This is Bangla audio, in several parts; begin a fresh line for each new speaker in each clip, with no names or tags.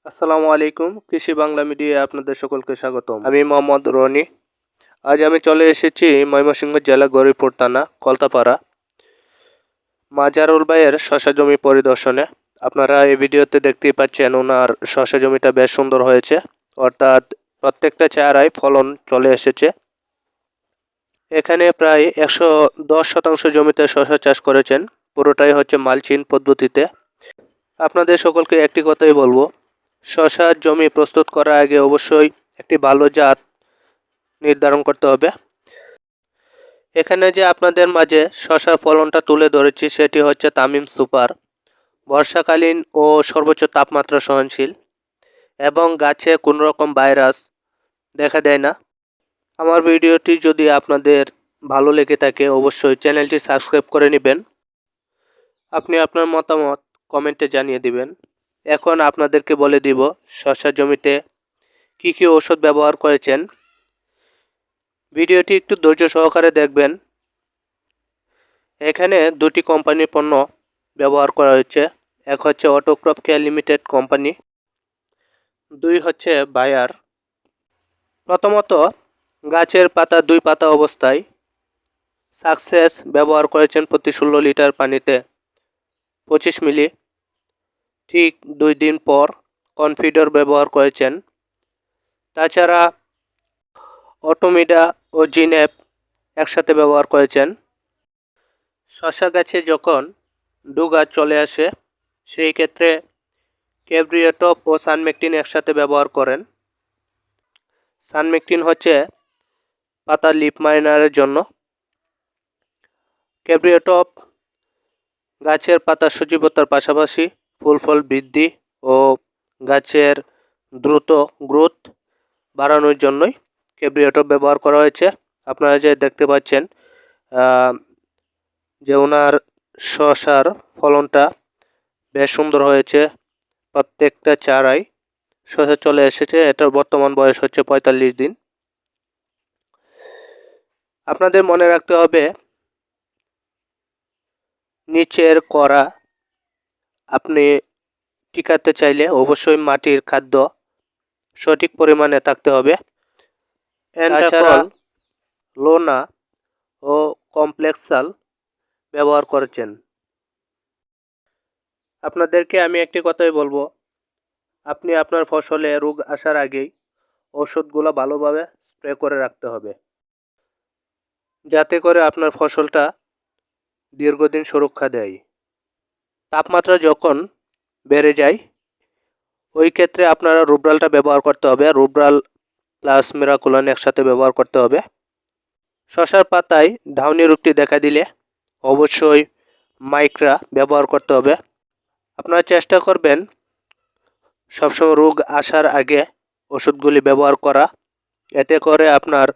আসসালামু আলাইকুম। কৃষি বাংলা মিডিয়ায় আপনাদের সকলকে স্বাগতম। আমি মোহাম্মদ রনি। আজ আমি চলে এসেছি ময়মনসিংহ জেলা গৌরীপুর থানা কলতাপাড়া মাজারুল ভাইয়ের শশা জমি পরিদর্শনে। আপনারা এই ভিডিওতে দেখতেই পাচ্ছেন ওনার শশা জমিটা বেশ সুন্দর হয়েছে, অর্থাৎ প্রত্যেকটা চারায় ফলন চলে এসেছে। এখানে প্রায় 110% জমিতে শশা চাষ করেছেন, পুরোটাই হচ্ছে মালচিং পদ্ধতিতে। আপনাদের সকলকে একটি কথাই বলবো, শশার জমি প্রস্তুত করার আগে অবশ্যই একটি ভালো জাত নির্ধারণ করতে হবে। এখানে যে আপনাদের মাঝে শশার ফলনটা তুলে ধরেছি সেটি হচ্ছে তামিম সুপার, বর্ষাকালীন ও সর্বোচ্চ তাপমাত্রা সহনশীল এবং গাছে কোনো রকম ভাইরাস দেখা দেয় না। আমার ভিডিওটি যদি আপনাদের ভালো লেগে থাকে অবশ্যই চ্যানেলটি সাবস্ক্রাইব করে নেবেন। আপনি আপনার মতামত কমেন্টে জানিয়ে দিবেন। এখন আপনাদেরকে বলে দিব শশা জমিতে কি কি ওষুধ ব্যবহার করেছেন। ভিডিওটি একটু ধৈর্য সহকারে দেখবেন। এখানে দুটি কোম্পানির পণ্য ব্যবহার করা হয়েছে। এক হচ্ছে অটোক্রপ কেয়ার লিমিটেড কোম্পানি, দুই হচ্ছে বায়ার। প্রথমত গাছের পাতা 2 পাতা অবস্থায় সাকসেস ব্যবহার করেছেন প্রতি 16 লিটার পানিতে 25 মিলি। ঠিক 2 দিন পর কনফিডর ব্যবহার করেছেন। তাছাড়া অটোমিডা ও জিনেপ একসাথে ব্যবহার করেছেন। শশা গাছে যখন ডুগা চলে আসে সেই ক্ষেত্রে ক্যাব্রিওটপ ও সানমেকটিন একসাথে ব্যবহার করেন। সানমেকটিন হচ্ছে পাতা লিপ মাইনারের জন্য। ক্যাব্রিওটপ গাছের পাতা সজীবতার পাশাপাশি ফুল ফল বৃদ্ধি ও গাছের দ্রুত গ্রোথ বাড়ানোর জন্যই ক্যাব্রিওটপ ব্যবহার করা হয়েছে। আপনারা যে দেখতে পাচ্ছেন যে ওনার শশার ফলনটা বেশ সুন্দর হয়েছে। প্রত্যেকটা চারায় শশা চলে এসেছে। এটার বর্তমান বয়স হচ্ছে 45 দিন। আপনাদের মনে রাখতে হবে নিচের কড়া আপনি টিকাতে চাইলে অবশ্যই মাটির খাদ্য সঠিক পরিমাণে থাকতে হবে। তাছাড়া লোনা ও কমপ্লেক্সাল ব্যবহার করেছেন। আপনাদেরকে আমি একটি কথাই বলবো, আপনি আপনার ফসলে রোগ আসার আগেই ওষুধগুলো ভালোভাবে স্প্রে করে রাখতে হবে, যাতে করে আপনার ফসলটা দীর্ঘদিন সুরক্ষা দেয়। তাপমাত্রা যখন বেড়ে যায় ওই ক্ষেত্রে আপনারা রুব্রালটা ব্যবহার করতে হবে। রুব্রাল প্লাস মিরাকুলান একসাথে ব্যবহার করতে হবে। শশার পাতায় ঢাউনি রোগটি দেখা দিলে অবশ্যই মাইক্রা ব্যবহার করতে হবে। আপনারা চেষ্টা করবেন সবসময় রোগ আসার আগে ওষুধগুলি ব্যবহার করা, এতে করে আপনার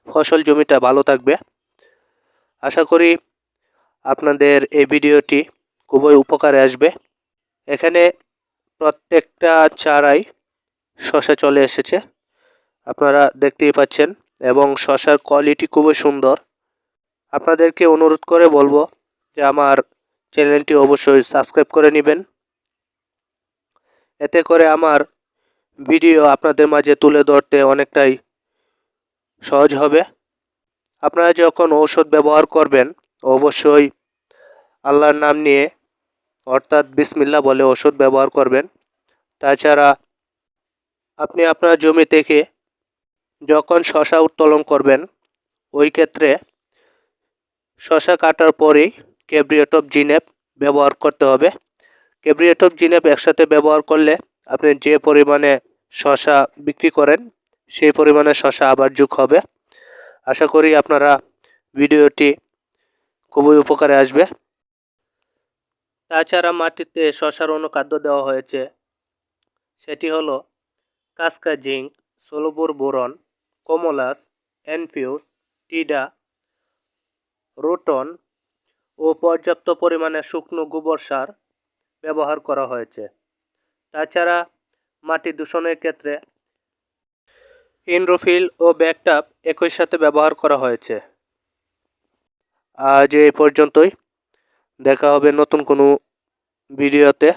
ফসল জমিটা ভালো থাকবে। আশা করি আপনাদের এই ভিডিওটি খুবই উপকারে আসবে। এখানে প্রত্যেকটা চারাই শশা চলে এসেছে, আপনারা দেখতেই পাচ্ছেন, এবং শশার কোয়ালিটি খুবই সুন্দর। আপনাদেরকে অনুরোধ করে বলবো যে আমার চ্যানেলটি অবশ্যই সাবস্ক্রাইব করে নেবেন, এতে করে আমার ভিডিও আপনাদের মাঝে তুলে ধরতে অনেকটাই সহজ হবে। আপনারা যখন ঔষধ ব্যবহার করবেন অবশ্যই আল্লাহর নাম নিয়ে অর্থাৎ বিসমিল্লাহ বলে ওষুধ ব্যবহার করবেন। তাছাড়া আপনি আপনার জমি থেকে যখন শশা উত্তোলন করবেন ওই ক্ষেত্রে শশা কাটার পরেই ক্যাব্রিওটপ জিনেপ ব্যবহার করতে হবে। ক্যাব্রিওটপ জিনেপ একসাথে ব্যবহার করলে আপনি যে পরিমাণে শশা বিক্রি করেন সেই পরিমাণে শশা আবার যোগ হবে। আশা করি আপনারা ভিডিওটি খুবই উপকারে আসবে। তাছাড়া মাটিতে শশার অনুখাদ্য দেওয়া হয়েছে, সেটি হলো কাসকা জিঙ্ক, সোলবুর বোরন, কমলাস, এনফিউজ, টিডা, রোটন ও পর্যাপ্ত পরিমাণে শুকনো গোবর সার ব্যবহার করা হয়েছে। তাছাড়া মাটি দূষণের ক্ষেত্রে ইনড্রোফিল ও ব্যাকটাপ একই সাথে ব্যবহার করা হয়েছে। আজ এই পর্যন্তই, দেখা হবে নতুন কোনো ভিডিওতে।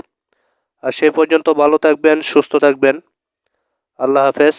আর সেই পর্যন্ত ভালো থাকবেন, সুস্থ থাকবেন। আল্লাহ হাফেজ।